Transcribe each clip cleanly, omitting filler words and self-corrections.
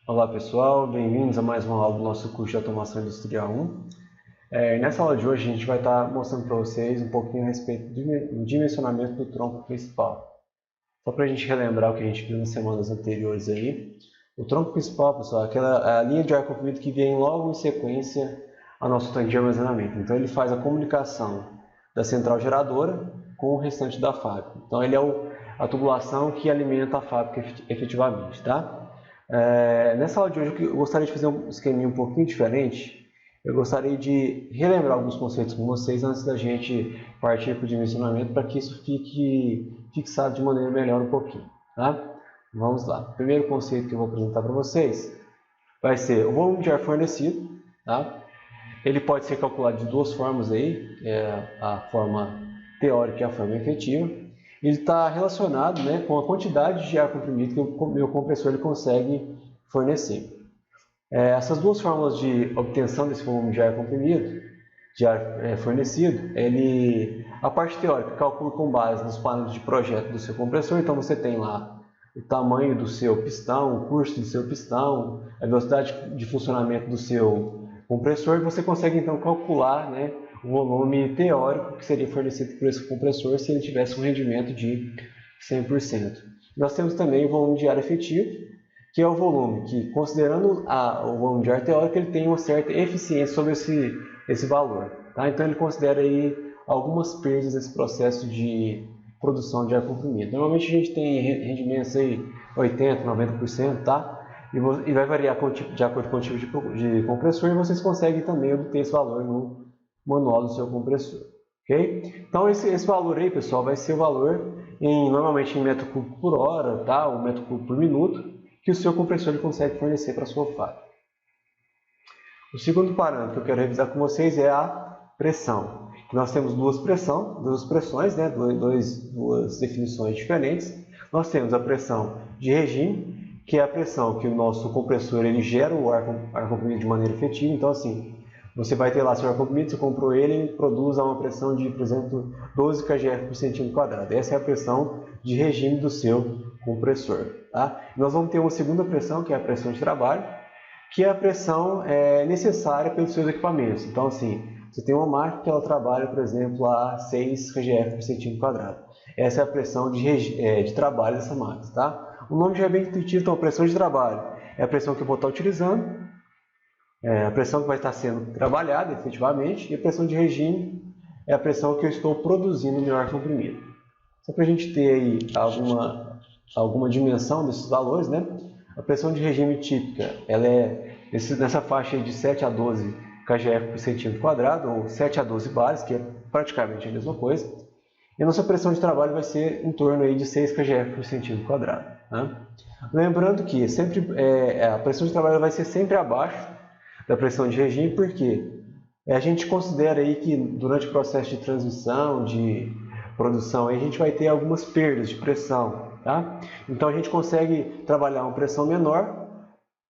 Olá pessoal, bem-vindos a mais uma aula do nosso curso de Automação Industrial 1. Nessa aula de hoje a gente vai estar mostrando para vocês um pouquinho a respeito do dimensionamento do tronco principal. Só para a gente relembrar o que a gente viu nas semanas anteriores aí. O tronco principal, pessoal, é a linha de ar comprimido que vem logo em sequência ao nosso tanque de armazenamento. Então ele faz a comunicação da central geradora com o restante da fábrica. Então ele é a tubulação que alimenta a fábrica efetivamente, tá? Nessa aula de hoje eu gostaria de fazer um esqueminha um pouquinho diferente. Eu gostaria de relembrar alguns conceitos com vocês antes da gente partir para o dimensionamento, para que isso fique fixado de maneira melhor um pouquinho, tá? Vamos lá. O primeiro conceito que eu vou apresentar para vocês vai ser o volume de ar fornecido, tá? Ele pode ser calculado de duas formas aí, a forma teórica e a forma efetiva. Ele está relacionado, né, com a quantidade de ar comprimido que o meu compressor ele consegue fornecer. Essas duas formas de obtenção desse volume de ar comprimido, de ar fornecido, a parte teórica calcula com base nos parâmetros de projeto do seu compressor. Então você tem lá o tamanho do seu pistão, o curso do seu pistão, a velocidade de funcionamento do seu compressor, e você consegue então calcular, né, o volume teórico que seria fornecido por esse compressor se ele tivesse um rendimento de 100%. Nós temos também o volume de ar efetivo, que é o volume que, considerando o volume de ar teórico, ele tem uma certa eficiência sobre esse valor. Tá? Então ele considera aí algumas perdas nesse processo de produção de ar comprimido. Normalmente a gente tem rendimentos aí 80%, 90%, tá? E vai variar de acordo com o tipo de compressor, e vocês conseguem também obter esse valor no manual do seu compressor, ok? Então esse valor aí, pessoal, vai ser o valor normalmente em metro cúbico por hora, tá? Ou metro cúbico por minuto, que o seu compressor ele consegue fornecer para a sua fábrica. O segundo parâmetro que eu quero revisar com vocês é a pressão. Nós temos duas pressões, né? Duas definições diferentes. Nós temos a pressão de regime, que é a pressão que o nosso compressor ele gera o ar comprimido de maneira efetiva. Então, assim, você vai ter lá seu ar comprimido, você comprou ele produz a uma pressão de, por exemplo, 12 kgf por centímetro quadrado. Essa é a pressão de regime do seu compressor. Tá? Nós vamos ter uma segunda pressão, que é a pressão de trabalho, que é a pressão necessária pelos seus equipamentos. Então, assim, você tem uma máquina que ela trabalha, por exemplo, a 6 kgf por centímetro quadrado. Essa é a pressão de trabalho dessa máquina. Tá? O nome já é bem intuitivo, então a pressão de trabalho é a pressão que eu vou estar utilizando, a pressão que vai estar sendo trabalhada efetivamente, e a pressão de regime é a pressão que eu estou produzindo no meu ar comprimido. Só para a gente ter aí alguma dimensão desses valores, né? A pressão de regime típica, ela é nessa faixa de 7 a 12 kgf por centímetro quadrado, ou 7 a 12 bares, que é praticamente a mesma coisa. E a nossa pressão de trabalho vai ser em torno aí de 6 kgf por centímetro quadrado. Né? Lembrando que a pressão de trabalho vai ser sempre abaixo da pressão de regime, porque a gente considera aí que durante o processo de transmissão, de produção, aí a gente vai ter algumas perdas de pressão. Tá? Então a gente consegue trabalhar uma pressão menor,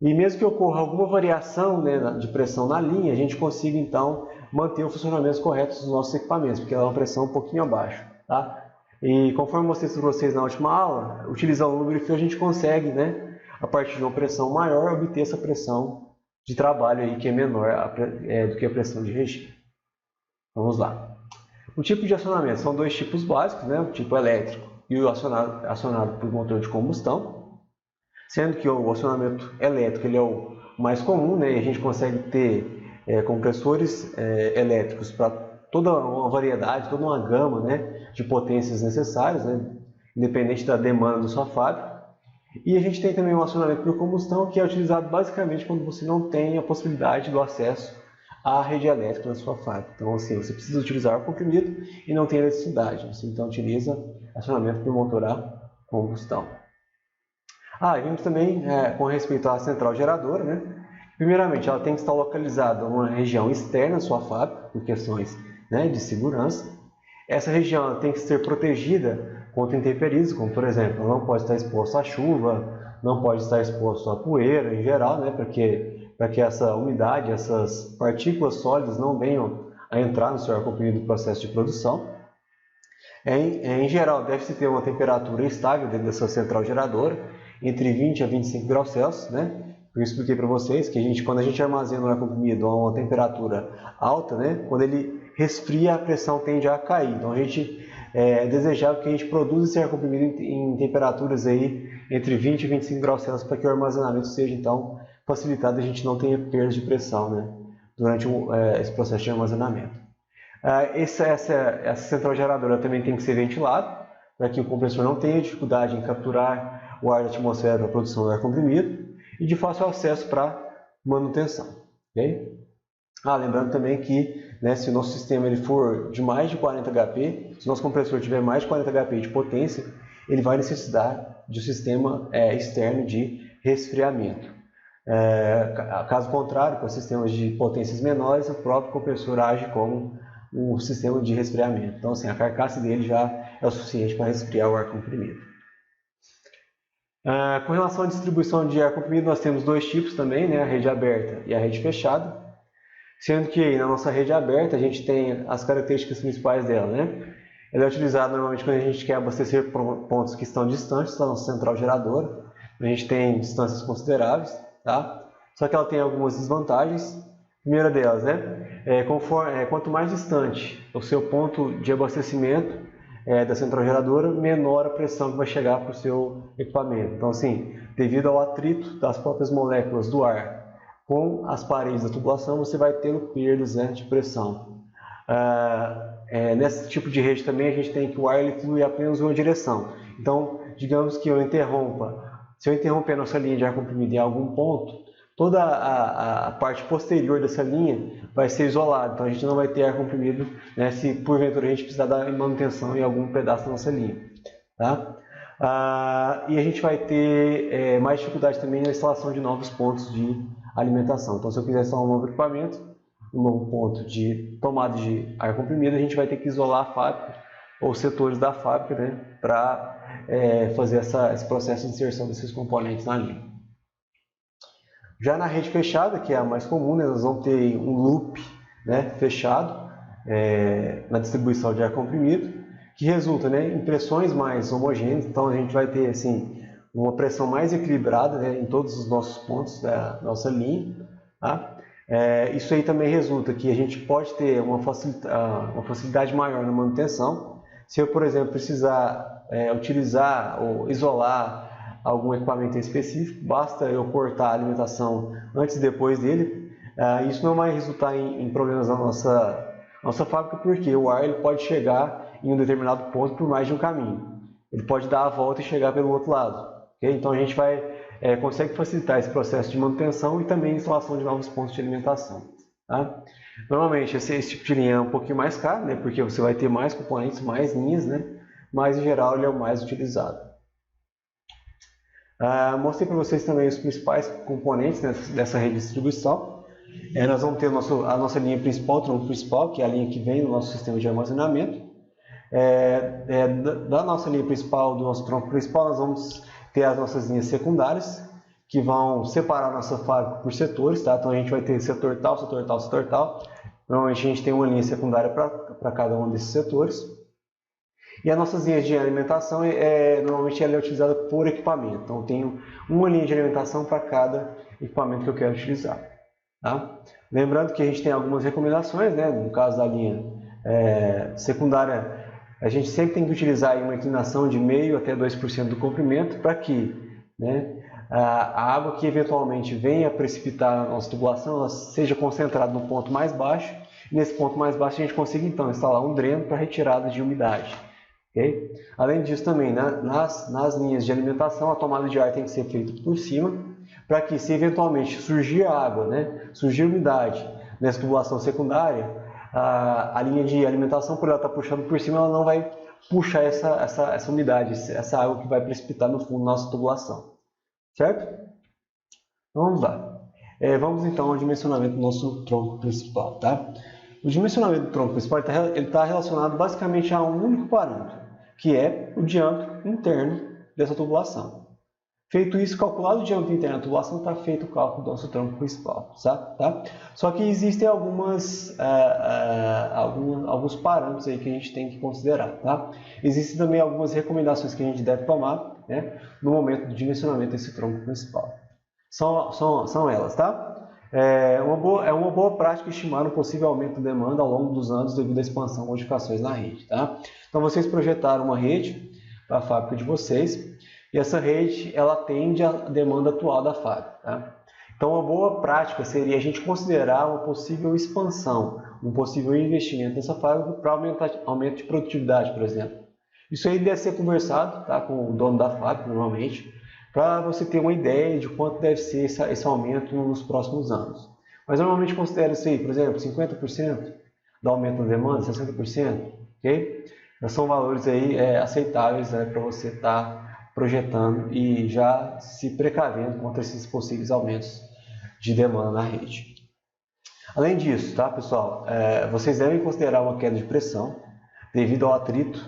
e mesmo que ocorra alguma variação, né, de pressão na linha, a gente consiga então manter o funcionamento correto dos nossos equipamentos, porque ela é uma pressão um pouquinho abaixo. Tá? E conforme eu mostrei para vocês na última aula, utilizando o lubrifio a gente consegue, né, a partir de uma pressão maior, obter essa pressão de trabalho aí que é menor do que a pressão de regime. Vamos lá. O tipo de acionamento são dois tipos básicos, né, o tipo elétrico e o acionado por motor de combustão, sendo que o acionamento elétrico ele é o mais comum, né, e a gente consegue ter compressores elétricos para toda uma variedade, toda uma gama, né, de potências necessárias, né, independente da demanda da sua fábrica. E a gente tem também o acionamento por combustão, que é utilizado basicamente quando você não tem a possibilidade do acesso à rede elétrica na sua fábrica. Então, assim, você precisa utilizar ar comprimido e não tem eletricidade. Você então utiliza acionamento por motor a combustão. E vimos também com respeito à central geradora, né? Primeiramente, ela tem que estar localizada em uma região externa à sua fábrica, por questões, né, de segurança. Essa região tem que ser protegida contra intempéries, como por exemplo, não pode estar exposto à chuva, não pode estar exposto à poeira em geral, né, para que essa umidade, essas partículas sólidas não venham a entrar no seu ar comprimido do processo de produção. Em geral, deve-se ter uma temperatura estável dentro dessa central geradora, entre 20 a 25 graus Celsius, né? Eu expliquei para vocês que quando a gente armazena o ar comprimido a uma temperatura alta, né, quando ele resfria, a pressão tende a cair. Então é desejável que a gente produza esse ar comprimido em temperaturas aí entre 20 e 25 graus Celsius para que o armazenamento seja então facilitado e a gente não tenha perda de pressão, né, durante esse processo de armazenamento. Essa central geradora também tem que ser ventilada para que o compressor não tenha dificuldade em capturar o ar da atmosfera para a produção do ar comprimido e de fácil acesso para manutenção. Okay? Lembrando também que, né, se o nosso sistema ele for de mais de 40 HP, se o nosso compressor tiver mais de 40 HP de potência, ele vai necessitar de um sistema externo de resfriamento. Caso contrário, com sistemas de potências menores, o próprio compressor age como um sistema de resfriamento. Então, assim, a carcaça dele já é o suficiente para resfriar o ar comprimido. Com relação à distribuição de ar comprimido, nós temos dois tipos também, né? A rede aberta e a rede fechada. Sendo que na nossa rede aberta a gente tem as características principais dela, né? Ela é utilizada normalmente quando a gente quer abastecer pontos que estão distantes da nossa central geradora. A gente tem distâncias consideráveis, tá? Só que ela tem algumas desvantagens. A primeira delas, né? Quanto mais distante o seu ponto de abastecimento da central geradora, menor a pressão que vai chegar para o seu equipamento. Então, assim, devido ao atrito das próprias moléculas do ar com as paredes da tubulação, você vai tendo perdas, né, de pressão. Nesse tipo de rede também a gente tem que o ar ele flui apenas em uma direção. Então, digamos que se eu interromper a nossa linha de ar comprimido em algum ponto, toda a parte posterior dessa linha vai ser isolada. Então a gente não vai ter ar comprimido, né, se porventura a gente precisar dar manutenção em algum pedaço da nossa linha. Tá? E a gente vai ter mais dificuldade também na instalação de novos pontos de alimentação. Então, se eu quiser instalar um novo equipamento, um novo ponto de tomada de ar comprimido, a gente vai ter que isolar a fábrica ou setores da fábrica, né, para fazer esse processo de inserção desses componentes na linha. Já na rede fechada, que é a mais comum, né, nós vamos ter um loop, né, fechado na distribuição de ar comprimido, que resulta, né, em pressões mais homogêneas. Então a gente vai ter assim, uma pressão mais equilibrada, né, em todos os nossos pontos da nossa linha. Tá? Isso aí também resulta que a gente pode ter uma facilidade maior na manutenção. Se eu, por exemplo, precisar utilizar ou isolar algum equipamento específico, basta eu cortar a alimentação antes e depois dele. Isso não vai resultar em problemas na nossa fábrica, porque o ar ele pode chegar em um determinado ponto por mais de um caminho. Ele pode dar a volta e chegar pelo outro lado. Okay? Então a gente consegue facilitar esse processo de manutenção e também a instalação de novos pontos de alimentação. Tá? Normalmente esse tipo de linha é um pouquinho mais caro, né? Porque você vai ter mais componentes, mais linhas, né? Mas em geral ele é o mais utilizado. Mostrei para vocês também os principais componentes, né, dessa rede de distribuição. Nós vamos ter a nossa linha principal, o tronco principal, que é a linha que vem do nosso sistema de armazenamento. Da nossa linha principal, do nosso tronco principal, nós vamos ter as nossas linhas secundárias, que vão separar a nossa fábrica por setores. Tá? Então a gente vai ter setor tal, setor tal, setor tal. Normalmente a gente tem uma linha secundária para cada um desses setores. E as nossas linhas de alimentação, normalmente ela é utilizada por equipamento. Então eu tenho uma linha de alimentação para cada equipamento que eu quero utilizar. Tá? Lembrando que a gente tem algumas recomendações, né? No caso da linha secundária, a gente sempre tem que utilizar aí uma inclinação de 0,5% até 2% do comprimento para que, né, a água que eventualmente venha precipitar na nossa tubulação ela seja concentrada no ponto mais baixo. E nesse ponto mais baixo a gente consiga então instalar um dreno para retirada de umidade. Okay? Além disso também, né, nas linhas de alimentação, a tomada de ar tem que ser feita por cima, para que se eventualmente surgir água, né, surgir umidade nessa tubulação secundária, a linha de alimentação, por ela estar puxando por cima, ela não vai puxar essa umidade, essa água que vai precipitar no fundo da nossa tubulação. Certo? Então vamos lá. Vamos então ao dimensionamento do nosso tronco principal. Tá? O dimensionamento do tronco principal está relacionado basicamente a um único parâmetro, que é o diâmetro interno dessa tubulação. Feito isso, calculado o diâmetro interno da tubulação, está feito o cálculo do nosso tronco principal. Tá? Só que existem alguns parâmetros aí que a gente tem que considerar. Tá? Existem também algumas recomendações que a gente deve tomar, né, no momento do dimensionamento desse tronco principal. São elas, tá? É uma boa prática estimar um possível aumento da demanda ao longo dos anos devido à expansão e modificações na rede, tá? Então vocês projetaram uma rede para a fábrica de vocês e essa rede ela atende à demanda atual da fábrica, tá? Então uma boa prática seria a gente considerar uma possível expansão, um possível investimento nessa fábrica para aumento de produtividade, por exemplo. Isso aí deve ser conversado, tá, com o dono da fábrica, normalmente, para você ter uma ideia de quanto deve ser esse aumento nos próximos anos. Mas normalmente considera isso aí, por exemplo, 50% do aumento da demanda, 60%, ok? Já são valores aí aceitáveis, né, para você estar projetando e já se precavendo contra esses possíveis aumentos de demanda na rede. Além disso, tá, pessoal, vocês devem considerar uma queda de pressão devido ao atrito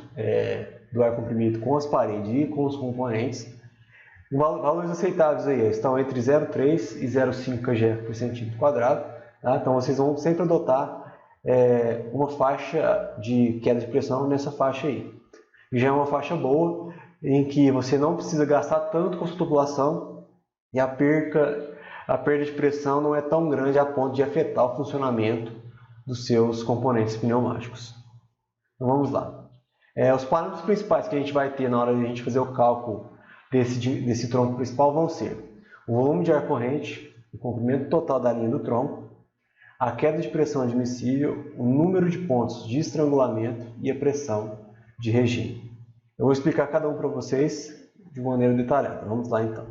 do ar comprimido com as paredes e com os componentes. Valores aceitáveis aí estão entre 0,3 e 0,5 kgf por centímetro quadrado. Tá? Então vocês vão sempre adotar uma faixa de queda de pressão nessa faixa aí. E já é uma faixa boa, em que você não precisa gastar tanto com a sua tubulação e a perda de pressão não é tão grande a ponto de afetar o funcionamento dos seus componentes pneumáticos. Então vamos lá. Os parâmetros principais que a gente vai ter na hora de a gente fazer o cálculo desse tronco principal vão ser o volume de ar corrente, o comprimento total da linha do tronco, a queda de pressão admissível, o número de pontos de estrangulamento e a pressão de regime. Eu vou explicar cada um para vocês de maneira detalhada. Vamos lá então.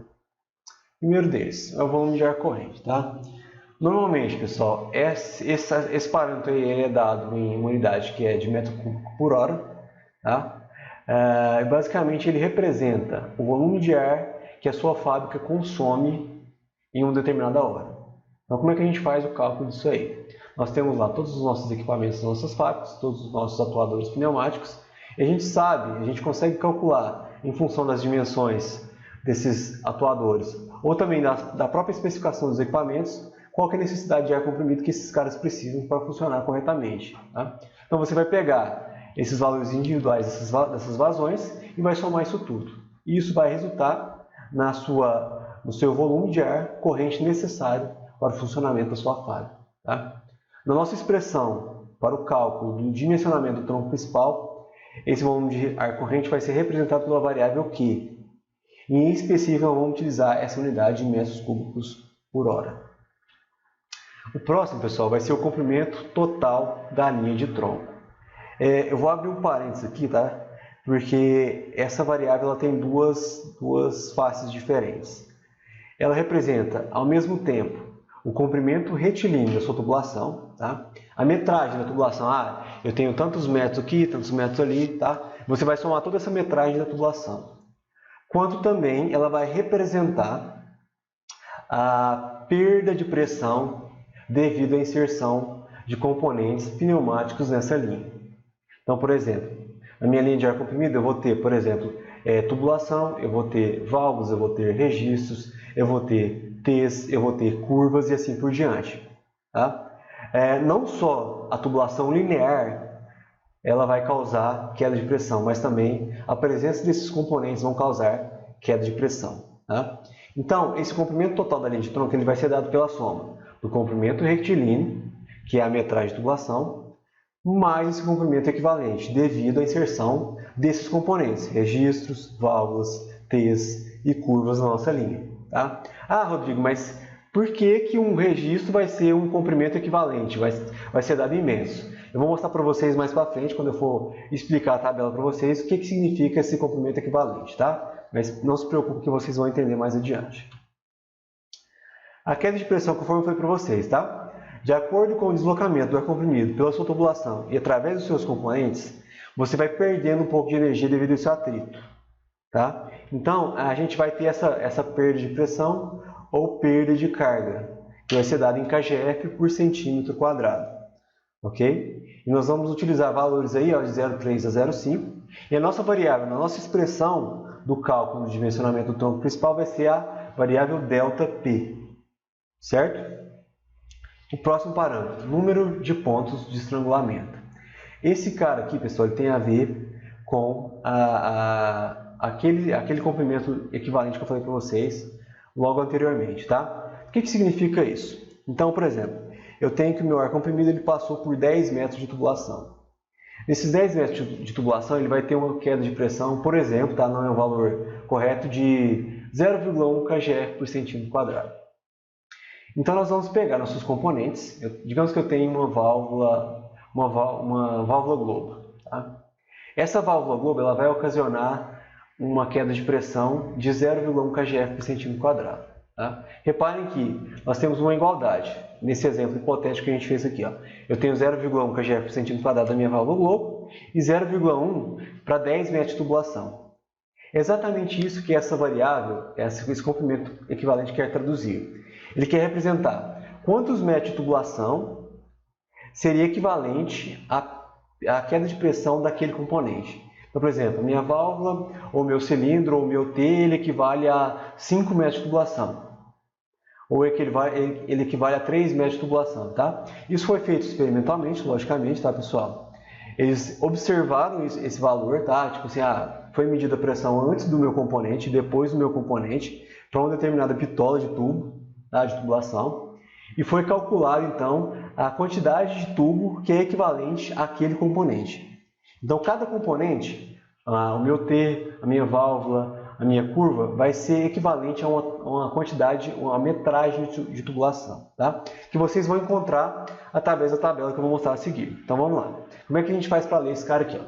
Primeiro deles é o volume de ar corrente, tá? Normalmente, pessoal, esse parâmetro aí é dado em uma unidade que é de metro cúbico por hora, tá? Basicamente ele representa o volume de ar que a sua fábrica consome em uma determinada hora. Então como é que a gente faz o cálculo disso aí? Nós temos lá todos os nossos equipamentos das nossas fábricas, todos os nossos atuadores pneumáticos, e a gente consegue calcular em função das dimensões desses atuadores, ou também da própria especificação dos equipamentos, qual que é a necessidade de ar comprimido que esses caras precisam para funcionar corretamente. Tá? Então você vai pegar esses valores individuais dessas vazões e vai somar isso tudo. E isso vai resultar no seu volume de ar corrente necessário para o funcionamento da sua fábrica. Tá? Na nossa expressão para o cálculo do dimensionamento do tronco principal, esse volume de ar corrente vai ser representado pela variável Q. E, em específico, vamos utilizar essa unidade em metros cúbicos por hora. O próximo, pessoal, vai ser o comprimento total da linha de tronco. Eu vou abrir um parênteses aqui, tá? Porque essa variável ela tem duas faces diferentes. Ela representa, ao mesmo tempo, o comprimento retilíneo da sua tubulação, tá? A metragem da tubulação, eu tenho tantos metros aqui, tantos metros ali, tá? Você vai somar toda essa metragem da tubulação. Quanto também ela vai representar a perda de pressão devido à inserção de componentes pneumáticos nessa linha. Então, por exemplo, na minha linha de ar comprimido eu vou ter, por exemplo, tubulação, eu vou ter válvulas, eu vou ter registros, eu vou ter T's, eu vou ter curvas e assim por diante. Tá? Não só a tubulação linear ela vai causar queda de pressão, mas também a presença desses componentes vão causar queda de pressão. Tá? Então, esse comprimento total da linha de tronco ele vai ser dado pela soma do comprimento retilíneo, que é a metragem de tubulação, mais esse comprimento equivalente, devido à inserção desses componentes, registros, válvulas, T's e curvas na nossa linha. Tá? Rodrigo, mas por que um registro vai ser um comprimento equivalente? Vai ser dado imenso. Eu vou mostrar para vocês mais para frente, quando eu for explicar a tabela para vocês, o que significa esse comprimento equivalente. Tá? Mas não se preocupe que vocês vão entender mais adiante. A queda de pressão, conforme foi para vocês, tá? De acordo com o deslocamento do ar comprimido pela sua tubulação e através dos seus componentes, você vai perdendo um pouco de energia devido a esse atrito. Tá? Então, a gente vai ter essa perda de pressão ou perda de carga, que vai ser dada em kgf por centímetro quadrado. Ok? E nós vamos utilizar valores aí, de 0,3 a 0,5. E a nossa variável, na nossa expressão do cálculo de dimensionamento do tronco principal, vai ser a variável ΔP. Certo? O próximo parâmetro, número de pontos de estrangulamento. Esse cara aqui, pessoal, ele tem a ver com aquele comprimento equivalente que eu falei para vocês, logo anteriormente, tá? O que significa isso? Então, por exemplo, eu tenho que o meu ar comprimido ele passou por 10 metros de tubulação. Nesses 10 metros de tubulação, ele vai ter uma queda de pressão, por exemplo, tá? Não é um valor correto, de 0,1 kgf por centímetro quadrado. Então, nós vamos pegar nossos componentes. Digamos que eu tenho uma válvula globo. Tá? Essa válvula globo ela vai ocasionar uma queda de pressão de 0,1 kgf por centímetro quadrado. Tá? Reparem que nós temos uma igualdade. Nesse exemplo hipotético que a gente fez aqui, ó. Eu tenho 0,1 kgf por centímetro quadrado da minha válvula globo e 0,1 para 10 metros de tubulação. É exatamente isso que essa variável, esse comprimento equivalente quer traduzir. Ele quer representar quantos metros de tubulação seria equivalente à queda de pressão daquele componente. Então, por exemplo, minha válvula, ou meu cilindro, ou meu T, ele equivale a 5 metros de tubulação. Ou ele equivale a 3 metros de tubulação, tá? Isso foi feito experimentalmente, logicamente, tá, pessoal? Eles observaram esse valor, tá? Tipo assim, foi medida a pressão antes do meu componente, depois do meu componente, para uma determinada bitola de tubo, tá? De tubulação. E foi calculado, então, a quantidade de tubo que é equivalente àquele componente. Então, cada componente, o meu T, a minha válvula, a minha curva, vai ser equivalente a uma quantidade, uma metragem de tubulação, tá? Que vocês vão encontrar através da tabela que eu vou mostrar a seguir. Então, vamos lá. Como é que a gente faz para ler esse cara aqui? Ó?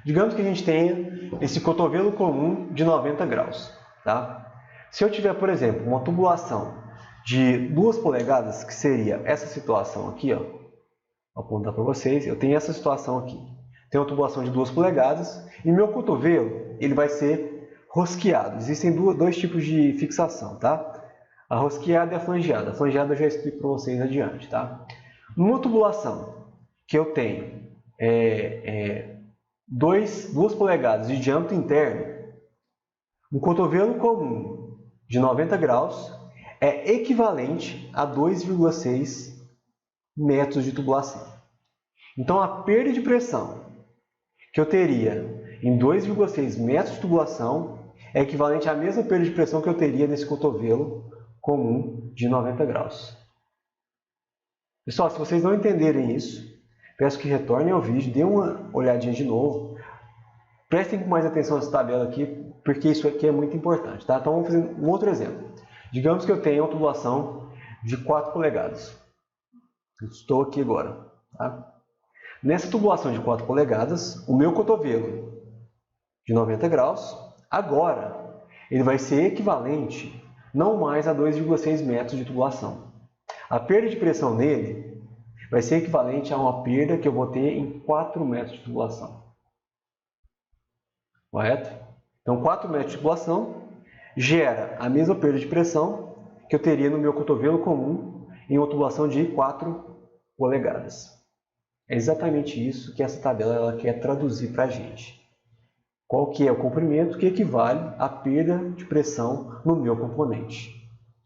Digamos que a gente tenha esse cotovelo comum de 90 graus, tá? Se eu tiver, por exemplo, uma tubulação de 2 polegadas, que seria essa situação aqui, ó, vou apontar para vocês, eu tenho essa situação aqui. Tenho uma tubulação de 2 polegadas e meu cotovelo ele vai ser rosqueado. Existem dois tipos de fixação, tá? A rosqueada e a flangeada. A flangeada eu já explico para vocês adiante, tá? Numa tubulação que eu tenho 2 polegadas de diâmetro interno, um cotovelo comum de 90 graus é equivalente a 2,6 metros de tubulação. Então, a perda de pressão que eu teria em 2,6 metros de tubulação é equivalente à mesma perda de pressão que eu teria nesse cotovelo comum de 90 graus. Pessoal, se vocês não entenderem isso, peço que retornem ao vídeo, dêem uma olhadinha de novo. Prestem com mais atenção nessa tabela aqui, porque isso aqui é muito importante. Tá? Então, vamos fazer um outro exemplo. Digamos que eu tenha uma tubulação de 4 polegadas. Estou aqui agora. Tá? Nessa tubulação de 4 polegadas, o meu cotovelo de 90 graus, agora, ele vai ser equivalente não mais a 2,6 metros de tubulação. A perda de pressão nele vai ser equivalente a uma perda que eu vou ter em 4 metros de tubulação. Correto? Então, 4 metros de tubulação gera a mesma perda de pressão que eu teria no meu cotovelo comum em uma tubulação de 4 polegadas. É exatamente isso que essa tabela ela quer traduzir para a gente. Qual que é o comprimento que equivale à perda de pressão no meu componente.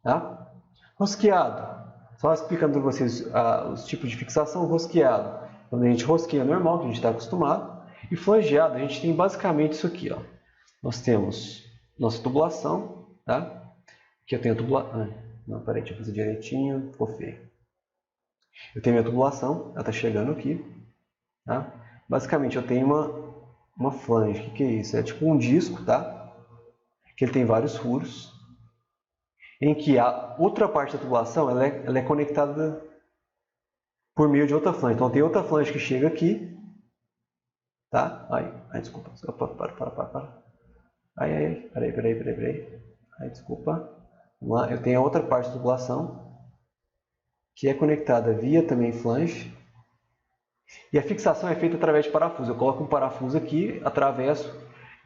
Tá? Rosqueado. Só explicando para vocês os tipos de fixação. Rosqueado, quando a gente rosqueia normal, que a gente está acostumado. E flangeado, a gente tem basicamente isso aqui. Ó. Nós temos nossa tubulação. Tá? Aqui eu tenho a tubulação. Não, peraí, deixa eu fazer direitinho. Ficou feio. Eu tenho minha tubulação, ela está chegando aqui. Tá? Basicamente, eu tenho uma flange. O que é isso? É tipo um disco, tá? Que ele tem vários furos, em que a outra parte da tubulação ela é conectada por meio de outra flange. Então, tem outra flange que chega aqui, tá? Desculpa. Para. Peraí. Desculpa. Vamos lá. Eu tenho a outra parte da tubulação, que é conectada via também flange. E a fixação é feita através de parafuso. Eu coloco um parafuso aqui, atravesso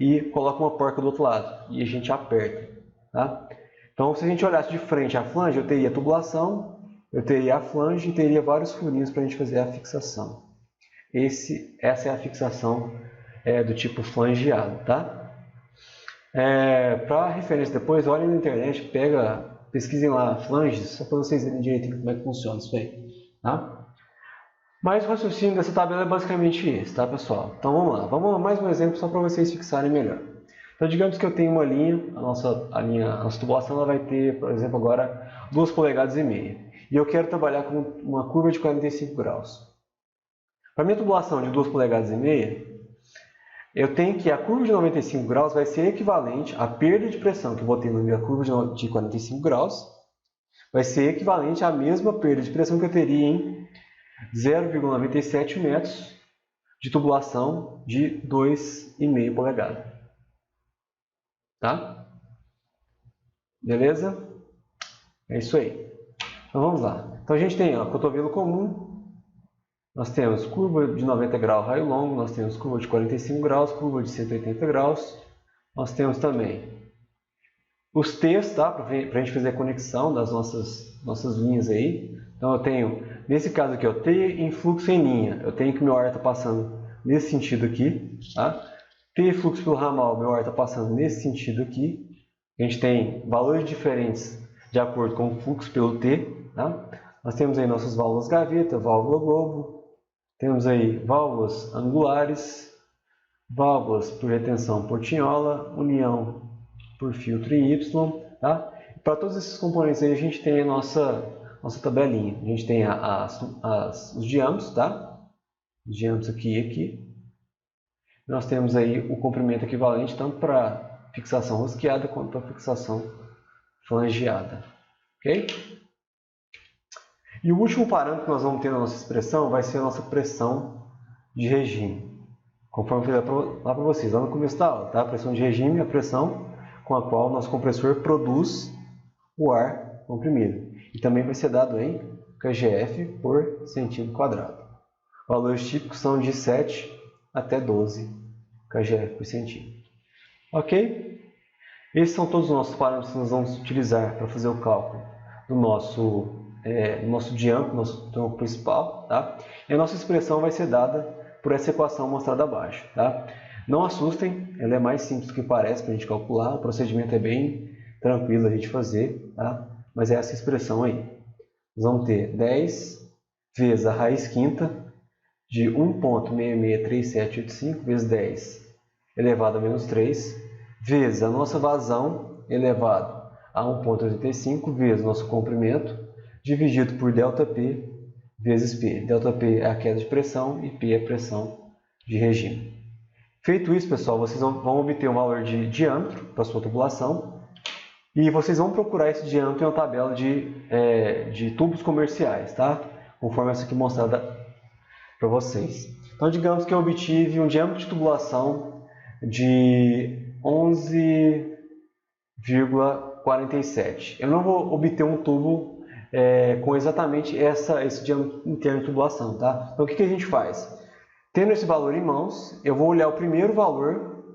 e coloco uma porca do outro lado. E a gente aperta. Tá? Então, se a gente olhasse de frente à flange, eu teria a tubulação, eu teria a flange e teria vários furinhos para a gente fazer a fixação. Essa é a fixação do tipo flangeado. Tá? Para referência depois, olhem na internet, pesquisem lá flanges, só para vocês verem direitinho como é que funciona isso aí. Tá? Mas o raciocínio dessa tabela é basicamente esse, tá, pessoal? Então vamos lá. Vamos a mais um exemplo só para vocês fixarem melhor. Então, digamos que eu tenho uma linha, a nossa tubulação ela vai ter, por exemplo, agora 2,5 polegadas. E eu quero trabalhar com uma curva de 45 graus. Para minha tubulação de 2,5 polegadas, eu tenho que a curva de 95 graus vai ser equivalente à perda de pressão que eu vou ter na minha curva de 45 graus, vai ser equivalente à mesma perda de pressão que eu teria em 0,97 metros de tubulação de 2,5 polegadas. Tá? Beleza? É isso aí. Então vamos lá. Então a gente tem cotovelo comum, nós temos curva de 90 graus raio longo, nós temos curva de 45 graus, curva de 180 graus, nós temos também os T's, tá? Para a gente fazer a conexão das nossas linhas aí. Então eu tenho, nesse caso aqui, T em fluxo em linha, eu tenho que meu ar está passando nesse sentido aqui, tá? T fluxo pelo ramal, meu ar está passando nesse sentido aqui. A gente tem valores diferentes de acordo com o fluxo pelo T. Tá? Nós temos aí nossas válvulas gaveta, válvula globo, temos aí válvulas angulares, válvulas por retenção portinhola, união por filtro em Y. Tá? Para todos esses componentes aí a gente tem a nossa tabelinha. A gente tem os diâmetros, tá? Os diâmetros aqui e aqui. Nós temos aí o comprimento equivalente tanto para fixação rosqueada quanto para fixação flangeada. Ok? E o último parâmetro que nós vamos ter na nossa expressão vai ser a nossa pressão de regime. Conforme eu falei lá para vocês, lá no começo da aula, tá? A pressão de regime é a pressão com a qual o nosso compressor produz o ar comprimido. E também vai ser dado em kgf por centímetro quadrado. Valores típicos são de 7 até 12 kgf por centímetro. Ok? Esses são todos os nossos parâmetros que nós vamos utilizar para fazer o cálculo do nosso diâmetro, nosso tronco principal. Tá? E a nossa expressão vai ser dada por essa equação mostrada abaixo. Tá? Não assustem, ela é mais simples do que parece para a gente calcular, o procedimento é bem tranquilo a gente fazer, tá? Mas é essa expressão aí. Nós vamos ter 10 vezes a raiz quinta de 1,663785 vezes 10 elevado a menos 3, vezes a nossa vazão elevado a 1,85 vezes nosso comprimento, dividido por ΔP vezes P. ΔP é a queda de pressão e P é a pressão de regime. Feito isso, pessoal, vocês vão obter um valor de diâmetro para a sua tubulação e vocês vão procurar esse diâmetro em uma tabela de tubos comerciais, tá? Conforme essa aqui mostrada para vocês. Então, digamos que eu obtive um diâmetro de tubulação de 11,47. Eu não vou obter um tubo com exatamente esse diâmetro interno de tubulação, tá? Então, o que a gente faz? Tendo esse valor em mãos, eu vou olhar o primeiro valor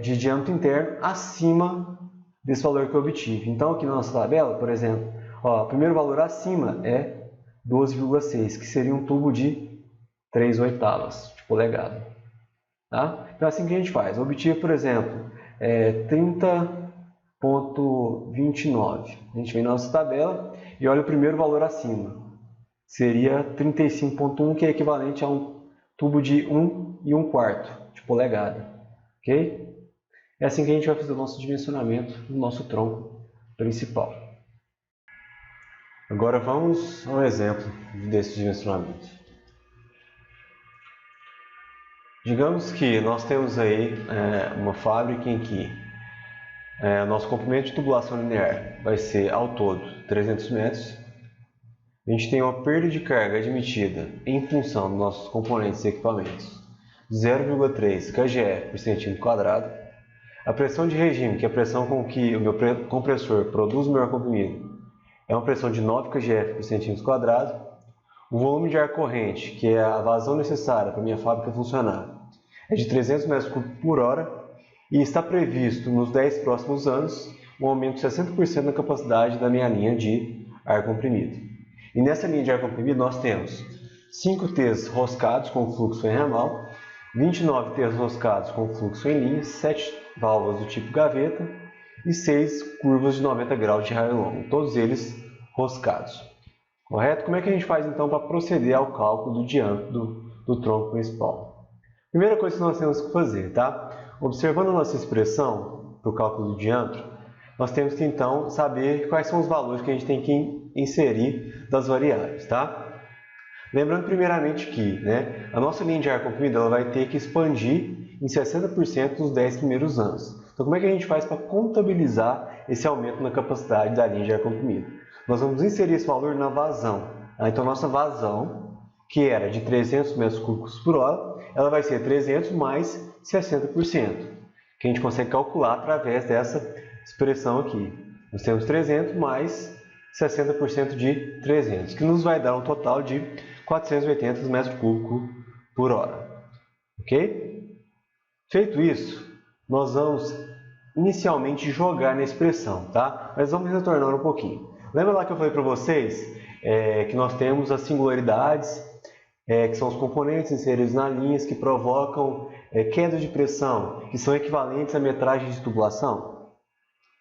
de diâmetro interno acima desse valor que eu obtive. Então, aqui na nossa tabela, por exemplo, o primeiro valor acima é 12,6, que seria um tubo de 3/8 de polegada. Tá? Então, é assim que a gente faz. Eu obtive, por exemplo, 30,29. A gente vem na nossa tabela e olha o primeiro valor acima. Seria 35,1, que é equivalente a um tubo de 1,25 de polegada. Ok? É assim que a gente vai fazer o nosso dimensionamento do nosso tronco principal. Agora vamos a um exemplo desse dimensionamento. Digamos que nós temos aí uma fábrica em que nosso comprimento de tubulação linear vai ser ao todo 300 metros. A gente tem uma perda de carga admitida em função dos nossos componentes e equipamentos de 0,3 kgf por centímetro quadrado. A pressão de regime, que é a pressão com que o meu compressor produz o meu ar comprimido, é uma pressão de 9 kgf por centímetro quadrado. O volume de ar corrente, que é a vazão necessária para a minha fábrica funcionar, é de 300 metros cúbicos por hora e está previsto nos 10 próximos anos um aumento de 60% na capacidade da minha linha de ar comprimido. E nessa linha de ar comprimido nós temos 5 T's roscados com fluxo em ramal, 29 T's roscados com fluxo em linha, 7 válvulas do tipo gaveta e 6 curvas de 90 graus de raio longo, todos eles roscados. Correto? Como é que a gente faz então para proceder ao cálculo do diâmetro do tronco principal? Primeira coisa que nós temos que fazer, tá? Observando a nossa expressão para o cálculo do diâmetro, nós temos que então saber quais são os valores que a gente tem que inserir das variáveis, tá? Lembrando primeiramente que, a nossa linha de ar comprimido ela vai ter que expandir em 60% nos 10 primeiros anos. Então, como é que a gente faz para contabilizar esse aumento na capacidade da linha de ar comprimido? Nós vamos inserir esse valor na vazão. Então, nossa vazão, que era de 300 metros cúbicos por hora, ela vai ser 300 mais 60%, que a gente consegue calcular através dessa expressão aqui. Nós temos 300 mais 60% de 300, que nos vai dar um total de 480 metros cúbicos por hora. Ok? Feito isso, nós vamos inicialmente jogar na expressão, tá? Mas vamos retornar um pouquinho. Lembra lá que eu falei para vocês que nós temos as singularidades, que são os componentes inseridos na linha que provocam queda de pressão, que são equivalentes à metragem de tubulação?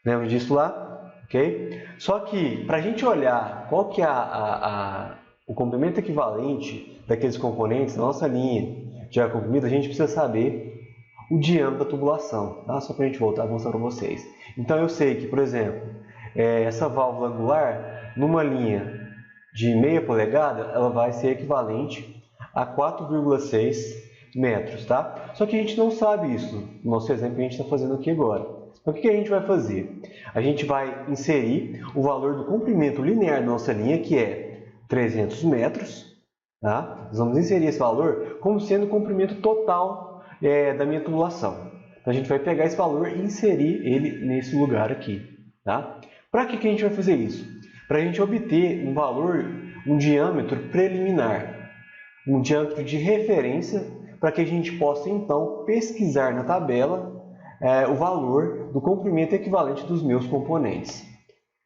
Lembra disso lá? Ok? Só que, para a gente olhar qual que é o comprimento equivalente daqueles componentes na nossa linha de ar comprimido, a gente precisa saber o diâmetro da tubulação, tá? Só para a gente voltar a mostrar para vocês. Então, eu sei que, por exemplo, essa válvula angular, numa linha de meia polegada, ela vai ser equivalente a 4,6 metros, tá? Só que a gente não sabe isso no nosso exemplo que a gente está fazendo aqui agora. Então, o que a gente vai fazer? A gente vai inserir o valor do comprimento linear da nossa linha, que é 300 metros, tá? Nós vamos inserir esse valor como sendo o comprimento total da minha tubulação. Então, a gente vai pegar esse valor e inserir ele nesse lugar aqui, tá? Para que a gente vai fazer isso? Para a gente obter um valor, um diâmetro preliminar, um diâmetro de referência, para que a gente possa então pesquisar na tabela o valor do comprimento equivalente dos meus componentes.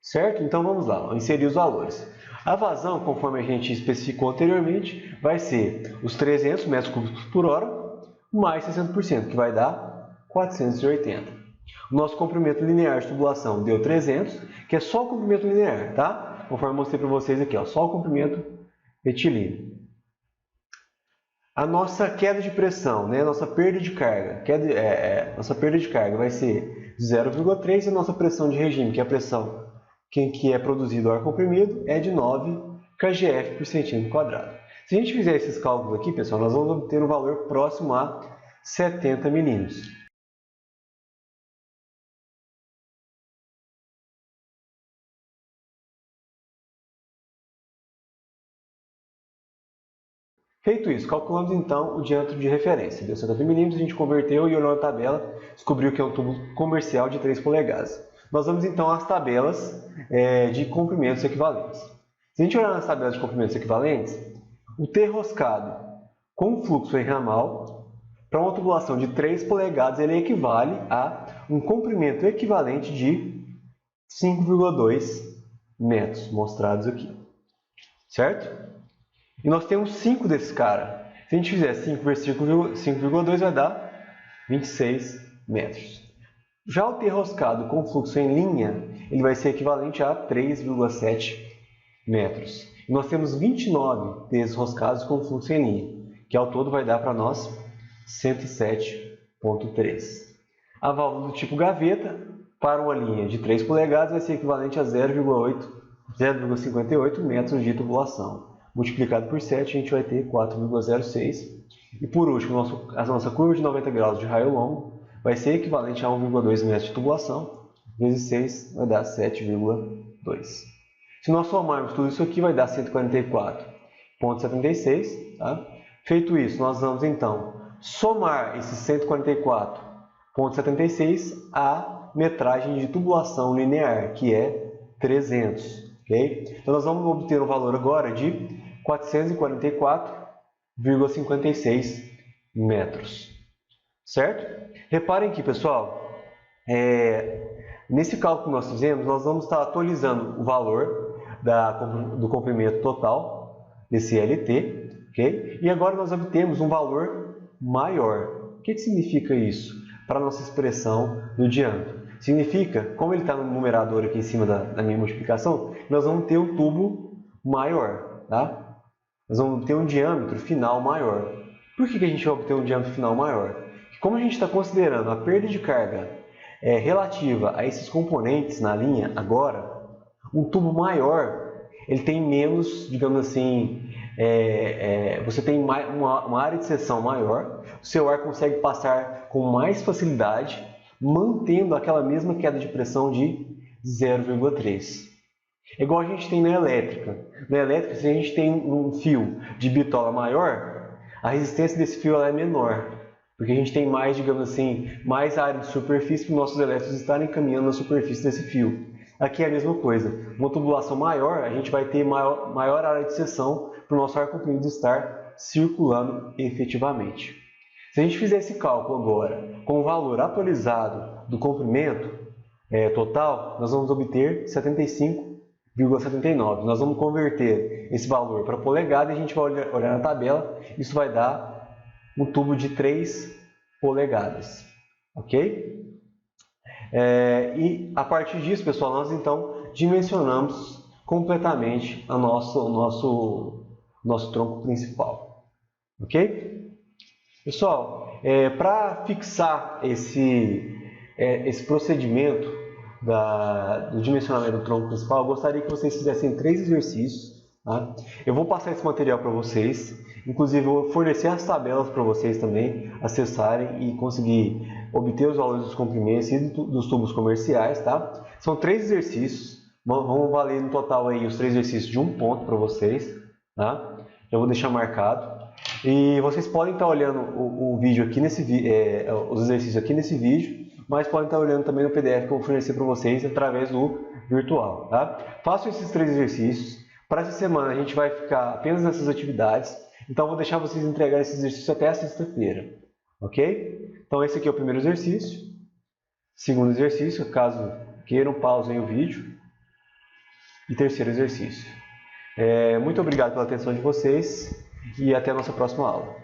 Certo? Então vamos lá, vou inserir os valores. A vazão, conforme a gente especificou anteriormente, vai ser os 300 metros cúbicos por hora mais 60%, que vai dar 480. O nosso comprimento linear de tubulação deu 300, que é só o comprimento linear, tá? Conforme eu mostrei para vocês aqui, ó, só o comprimento retilíneo. A nossa queda de pressão, nossa perda de carga, nossa perda de carga vai ser 0,3 e a nossa pressão de regime, que é a pressão que é produzido o ar comprimido, é de 9 kgf por centímetro quadrado. Se a gente fizer esses cálculos aqui, pessoal, nós vamos obter um valor próximo a 70 milímetros. Feito isso, calculamos então o diâmetro de referência. Deu 70 milímetros, a gente converteu e olhou na tabela, descobriu que é um tubo comercial de 3 polegadas. Nós vamos então às tabelas de comprimentos equivalentes. Se a gente olhar nas tabelas de comprimentos equivalentes, o T roscado com fluxo em ramal, para uma tubulação de 3 polegadas, ele equivale a um comprimento equivalente de 5,2 metros, mostrados aqui. Certo? E nós temos 5 desses caras. Se a gente fizer 5 vezes 5,2 vai dar 26 metros. Já o T roscado com fluxo em linha, ele vai ser equivalente a 3,7 metros. E nós temos 29 T's roscados com fluxo em linha, que ao todo vai dar para nós 107,3. A válvula do tipo gaveta, para uma linha de 3 polegadas, vai ser equivalente a 0,58 metros de tubulação. Multiplicado por 7, a gente vai ter 4,06. E por último, a nossa curva de 90 graus de raio longo vai ser equivalente a 1,2 metros de tubulação, vezes 6 vai dar 7,2. Se nós somarmos tudo isso aqui, vai dar 144,76. Tá? Feito isso, nós vamos então somar esses 144,76 à metragem de tubulação linear, que é 300. Okay? Então, nós vamos obter um valor agora de 444,56 metros. Certo? Reparem aqui, pessoal, nesse cálculo que nós fizemos, nós vamos estar atualizando o valor do comprimento total desse LT, okay? E agora nós obtemos um valor maior. O que significa isso para a nossa expressão do diâmetro? Significa, como ele está no numerador aqui em cima da minha multiplicação, nós vamos ter um tubo maior, tá? Nós vamos ter um diâmetro final maior. Por que a gente vai obter um diâmetro final maior? Como a gente está considerando a perda de carga relativa a esses componentes na linha agora, um tubo maior, ele tem menos, digamos assim, você tem uma área de seção maior, o seu ar consegue passar com mais facilidade, mantendo aquela mesma queda de pressão de 0,3. É igual a gente tem na elétrica. Na elétrica, se a gente tem um fio de bitola maior, a resistência desse fio é menor, porque a gente tem mais, digamos assim, mais área de superfície para os nossos elétrons estarem caminhando na superfície desse fio. Aqui é a mesma coisa. Uma tubulação maior, a gente vai ter maior área de seção para o nosso ar comprimido estar circulando efetivamente. Se a gente fizer esse cálculo agora com o valor atualizado do comprimento total, nós vamos obter 75,79. Nós vamos converter esse valor para polegada e a gente vai olhar na tabela. Isso vai dar um tubo de 3 polegadas. Ok? E a partir disso, pessoal, nós então dimensionamos completamente o nosso tronco principal. Ok? Pessoal, para fixar esse procedimento do dimensionamento do tronco principal, eu gostaria que vocês fizessem 3 exercícios. Tá? Eu vou passar esse material para vocês, inclusive eu vou fornecer as tabelas para vocês também acessarem e conseguir obter os valores dos comprimentos e dos tubos comerciais. Tá? São 3 exercícios, vão valer no total aí os 3 exercícios de 1 ponto para vocês. Tá? Eu vou deixar marcado. E vocês podem estar olhando o vídeo aqui os exercícios aqui nesse vídeo, mas podem estar olhando também no PDF que eu vou fornecer para vocês através do virtual. Tá? Façam esses 3 exercícios. Para essa semana a gente vai ficar apenas nessas atividades, então eu vou deixar vocês entregar esse exercício até a sexta-feira. Ok? Então esse aqui é o primeiro exercício. Segundo exercício, caso queiram, pausem o vídeo. E terceiro exercício. Muito obrigado pela atenção de vocês e até a nossa próxima aula.